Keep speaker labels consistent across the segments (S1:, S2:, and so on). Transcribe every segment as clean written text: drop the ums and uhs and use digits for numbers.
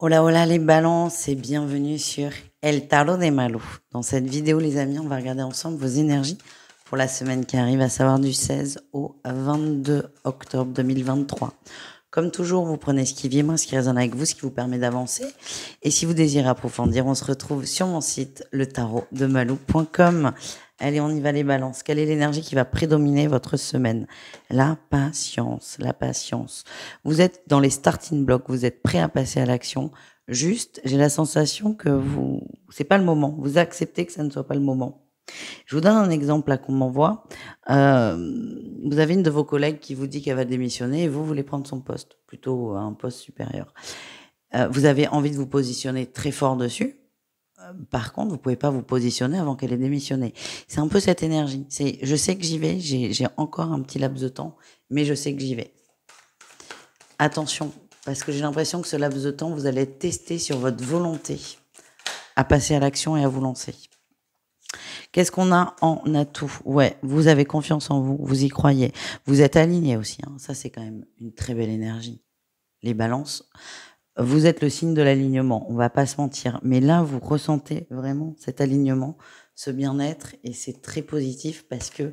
S1: Hola hola les balances et bienvenue sur El Tarot de Malou. Dans cette vidéo les amis, on va regarder ensemble vos énergies pour la semaine qui arrive, à savoir du 16 au 22 octobre 2023. Comme toujours, vous prenez ce qui vibre, ce qui résonne avec vous, ce qui vous permet d'avancer. Et si vous désirez approfondir, on se retrouve sur mon site letarotdemalou.com. Allez, on y va les balances. Quelle est l'énergie qui va prédominer votre semaine? La patience, la patience. Vous êtes dans les starting blocks, vous êtes prêt à passer à l'action. Juste, j'ai la sensation que c'est pas le moment. Vous acceptez que ça ne soit pas le moment. Je vous donne un exemple là qu'on m'envoie. Vous avez une de vos collègues qui vous dit qu'elle va démissionner et vous voulez prendre son poste, plutôt un poste supérieur. Vous avez envie de vous positionner très fort dessus. Par contre, vous pouvez pas vous positionner avant qu'elle ait démissionné. C'est un peu cette énergie. C'est, je sais que j'y vais, j'ai encore un petit laps de temps, mais je sais que j'y vais. Attention, parce que j'ai l'impression que ce laps de temps, vous allez être testé sur votre volonté à passer à l'action et à vous lancer. Qu'est-ce qu'on a en atout? Ouais, vous avez confiance en vous, vous y croyez. Vous êtes aligné aussi, hein. Ça, c'est quand même une très belle énergie. Les balances, vous êtes le signe de l'alignement, on va pas se mentir. Mais là, vous ressentez vraiment cet alignement, ce bien-être, et c'est très positif parce que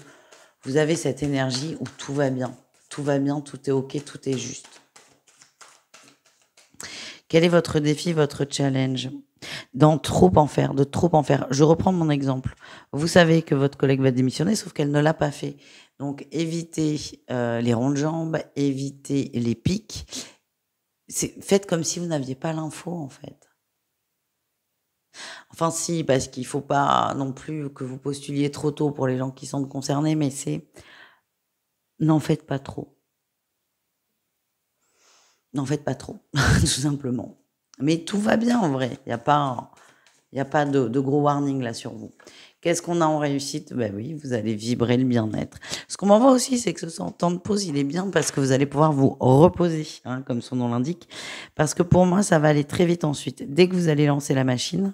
S1: vous avez cette énergie où tout va bien. Tout va bien, tout est OK, tout est juste. Quel est votre défi, votre challenge? De trop en faire. Je reprends mon exemple. Vous savez que votre collègue va démissionner, sauf qu'elle ne l'a pas fait. Donc, évitez les ronds de jambes, évitez les pics. Faites comme si vous n'aviez pas l'info, en fait. Enfin, si, parce qu'il ne faut pas non plus que vous postuliez trop tôt pour les gens qui sont concernés, mais n'en faites pas trop. N'en faites pas trop, tout simplement. Mais tout va bien, en vrai. Il n'y a pas de gros warning là sur vous. Qu'est-ce qu'on a en réussite? Ben oui, vous allez vibrer le bien-être. Ce qu'on m'envoie aussi, c'est que ce temps de pause, il est bien parce que vous allez pouvoir vous reposer, hein, comme son nom l'indique. Parce que pour moi, ça va aller très vite ensuite. Dès que vous allez lancer la machine,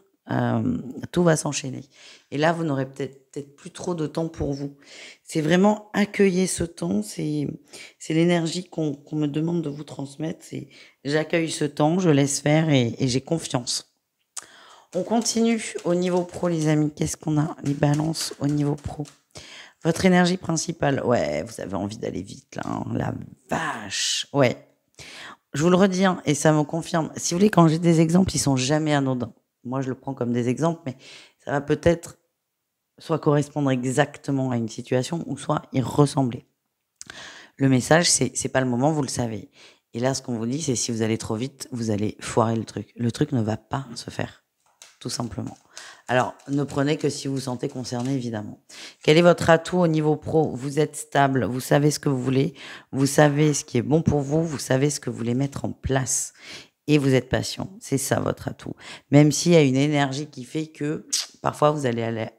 S1: tout va s'enchaîner. Et là, vous n'aurez peut-être plus trop de temps pour vous. C'est vraiment accueillir ce temps. C'est l'énergie qu'on me demande de vous transmettre. C'est j'accueille ce temps, je laisse faire et j'ai confiance. On continue au niveau pro, les amis. Qu'est-ce qu'on a? Les balances au niveau pro. Votre énergie principale. Ouais, vous avez envie d'aller vite, là. Hein. La vache. Ouais. Je vous le redis, hein, et ça me confirme. Si vous voulez, quand j'ai des exemples, ils sont jamais anodins. Moi, je le prends comme des exemples, mais ça va peut-être soit correspondre exactement à une situation ou soit y ressembler. Le message, c'est pas le moment, vous le savez. Et là, ce qu'on vous dit, c'est si vous allez trop vite, vous allez foirer le truc. Le truc ne va pas se faire. Tout simplement. Alors, ne prenez que si vous vous sentez concerné, évidemment. Quel est votre atout au niveau pro? Vous êtes stable, vous savez ce que vous voulez, vous savez ce qui est bon pour vous, vous savez ce que vous voulez mettre en place. Et vous êtes patient. C'est ça votre atout. Même s'il y a une énergie qui fait que parfois vous allez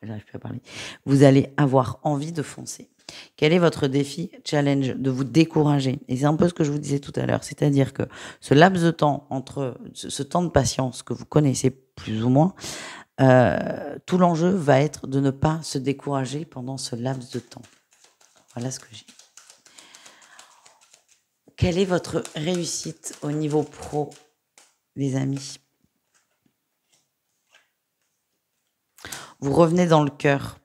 S1: j'arrive plus à parler. Vous allez avoir envie de foncer. Quel est votre défi, challenge? De vous décourager. Et c'est un peu ce que je vous disais tout à l'heure. C'est-à-dire que ce laps de temps entre ce temps de patience que vous connaissez plus ou moins, tout l'enjeu va être de ne pas se décourager pendant ce laps de temps. Voilà ce que j'ai. Quelle est votre réussite au niveau pro, les amis? Vous revenez dans le cœur.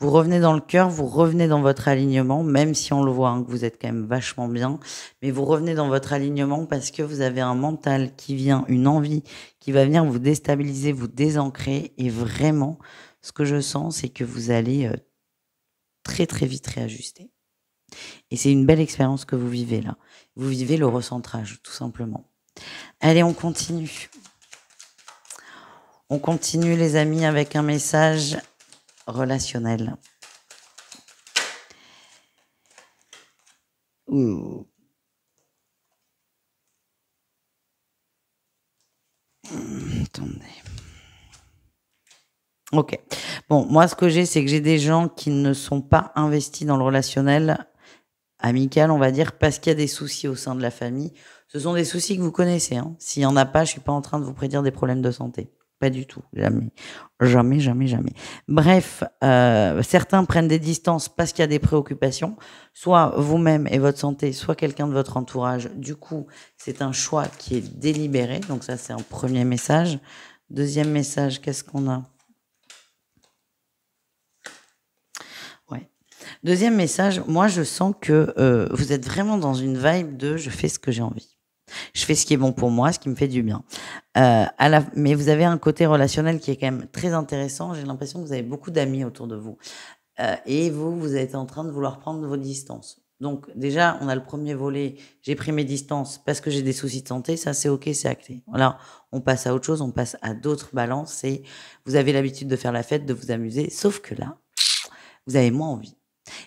S1: Vous revenez dans le cœur, vous revenez dans votre alignement, même si on le voit, hein, que vous êtes quand même vachement bien. Mais vous revenez dans votre alignement parce que vous avez un mental qui vient, une envie qui va venir vous déstabiliser, vous désancrer. Et vraiment, ce que je sens, c'est que vous allez très très vite réajuster. Et c'est une belle expérience que vous vivez là. Vous vivez le recentrage, tout simplement. Allez, on continue. On continue, les amis, avec un message relationnel. Ouh. Attendez. Ok. Bon, moi, ce que j'ai, c'est que j'ai des gens qui ne sont pas investis dans le relationnel amical, on va dire, parce qu'il y a des soucis au sein de la famille. Ce sont des soucis que vous connaissez. Hein. S'il n'y en a pas, je ne suis pas en train de vous prédire des problèmes de santé. Pas du tout, jamais. Jamais, jamais, jamais. Bref, certains prennent des distances parce qu'il y a des préoccupations, soit vous-même et votre santé, soit quelqu'un de votre entourage. Du coup, c'est un choix qui est délibéré. Donc ça, c'est un premier message. Deuxième message, qu'est-ce qu'on a? Ouais. Deuxième message, moi, je sens que vous êtes vraiment dans une vibe de je fais ce que j'ai envie. Je fais ce qui est bon pour moi, ce qui me fait du bien. Mais vous avez un côté relationnel qui est quand même très intéressant. J'ai l'impression que vous avez beaucoup d'amis autour de vous. Et vous êtes en train de vouloir prendre vos distances. Donc déjà, on a le premier volet, j'ai pris mes distances parce que j'ai des soucis de santé, ça c'est ok, c'est acté. Voilà, on passe à autre chose, on passe à d'autres balances. Et vous avez l'habitude de faire la fête, de vous amuser, sauf que là, vous avez moins envie.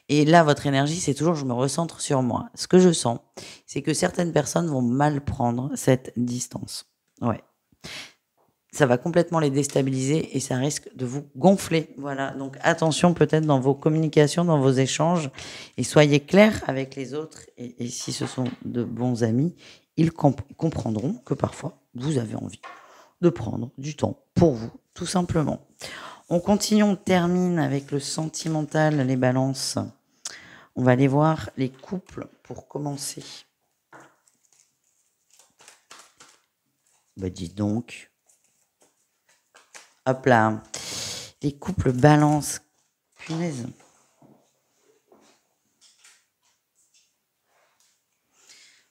S1: Et là, votre énergie, c'est toujours je me recentre sur moi. Ce que je sens, c'est que certaines personnes vont mal prendre cette distance. Ouais. Ça va complètement les déstabiliser et ça risque de vous gonfler. Voilà. Donc attention peut-être dans vos communications, dans vos échanges et soyez clairs avec les autres. Et si ce sont de bons amis, ils comprendront que parfois vous avez envie de prendre du temps pour vous, tout simplement. On continue, on termine avec le sentimental, les balances. On va aller voir les couples pour commencer. Bah dis donc. Hop là. Les couples balance. Punaise.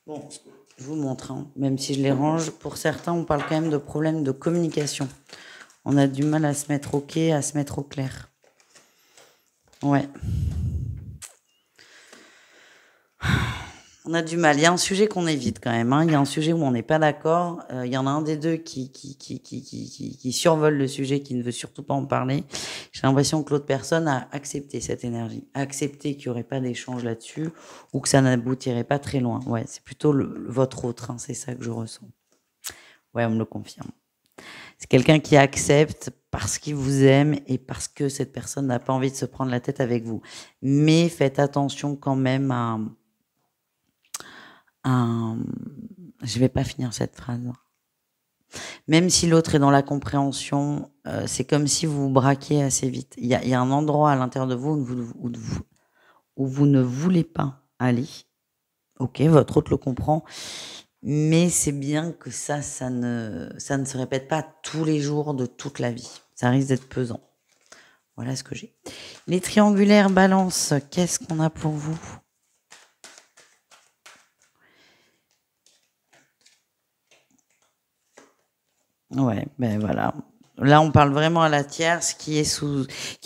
S1: Bon, je vous montre, hein, même si je les range. Pour certains, on parle quand même de problèmes de communication. On a du mal à se mettre OK, à se mettre au clair. Ouais. On a du mal. Il y a un sujet qu'on évite quand même. Hein. Il y a un sujet où on n'est pas d'accord. Il y en a un des deux qui survole le sujet, qui ne veut surtout pas en parler. J'ai l'impression que l'autre personne a accepté cette énergie, a accepté qu'il n'y aurait pas d'échange là-dessus ou que ça n'aboutirait pas très loin. Ouais, c'est plutôt votre autre. Hein. C'est ça que je ressens. Ouais, on me le confirme. C'est quelqu'un qui accepte parce qu'il vous aime et parce que cette personne n'a pas envie de se prendre la tête avec vous. Mais faites attention quand même à... Je vais pas finir cette phrase. Même si l'autre est dans la compréhension, c'est comme si vous vous braquiez assez vite. Il y a un endroit à l'intérieur de vous où vous ne voulez pas aller. Ok, votre autre le comprend. Mais c'est bien que ça ne se répète pas tous les jours de toute la vie. Ça risque d'être pesant. Voilà ce que j'ai. Les triangulaires balance, qu'est-ce qu'on a pour vous? Ouais, ben voilà. Là, on parle vraiment à la tierce qui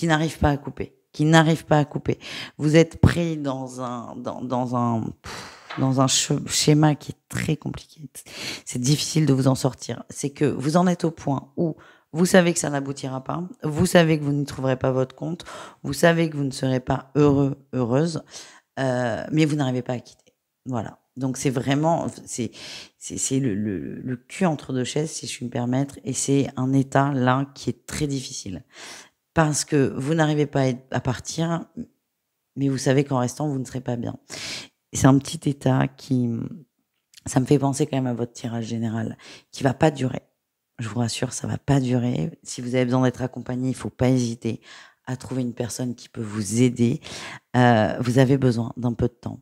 S1: n'arrive pas à couper. Qui n'arrive pas à couper. Vous êtes pris dans un schéma qui est très compliqué. C'est difficile de vous en sortir. C'est que vous en êtes au point où vous savez que ça n'aboutira pas. Vous savez que vous ne trouverez pas votre compte. Vous savez que vous ne serez pas heureux, heureuse. Mais vous n'arrivez pas à quitter. Voilà. Donc c'est vraiment, c'est le cul entre deux chaises, si je puis me permettre. Et c'est un état là qui est très difficile. Parce que vous n'arrivez pas à partir, mais vous savez qu'en restant, vous ne serez pas bien. C'est un petit état ça me fait penser quand même à votre tirage général, qui va pas durer. Je vous rassure, ça va pas durer. Si vous avez besoin d'être accompagné, il faut pas hésiter à trouver une personne qui peut vous aider. Vous avez besoin d'un peu de temps.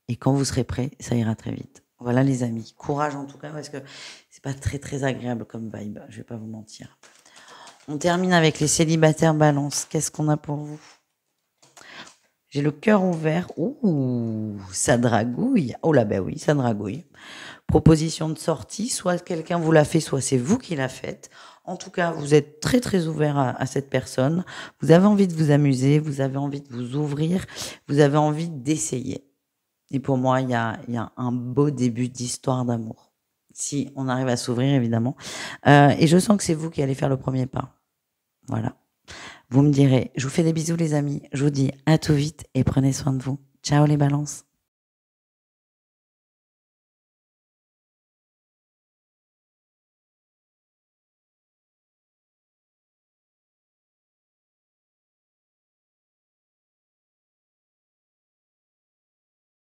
S1: Et quand vous serez prêt, ça ira très vite. Voilà les amis. Courage en tout cas, parce que c'est pas très très agréable comme vibe, je vais pas vous mentir. On termine avec les célibataires balance. Qu'est-ce qu'on a pour vous? J'ai le cœur ouvert. Ouh, ça dragouille. Oh là, ben oui, ça dragouille. Proposition de sortie, soit quelqu'un vous l'a fait, soit c'est vous qui l'a faite. En tout cas, vous êtes très très ouvert à cette personne. Vous avez envie de vous amuser, vous avez envie de vous ouvrir, vous avez envie d'essayer. Et pour moi, il y a un beau début d'histoire d'amour. Si on arrive à s'ouvrir, évidemment. Et je sens que c'est vous qui allez faire le premier pas. Voilà. Vous me direz, je vous fais des bisous les amis. Je vous dis à tout vite et prenez soin de vous. Ciao les balances.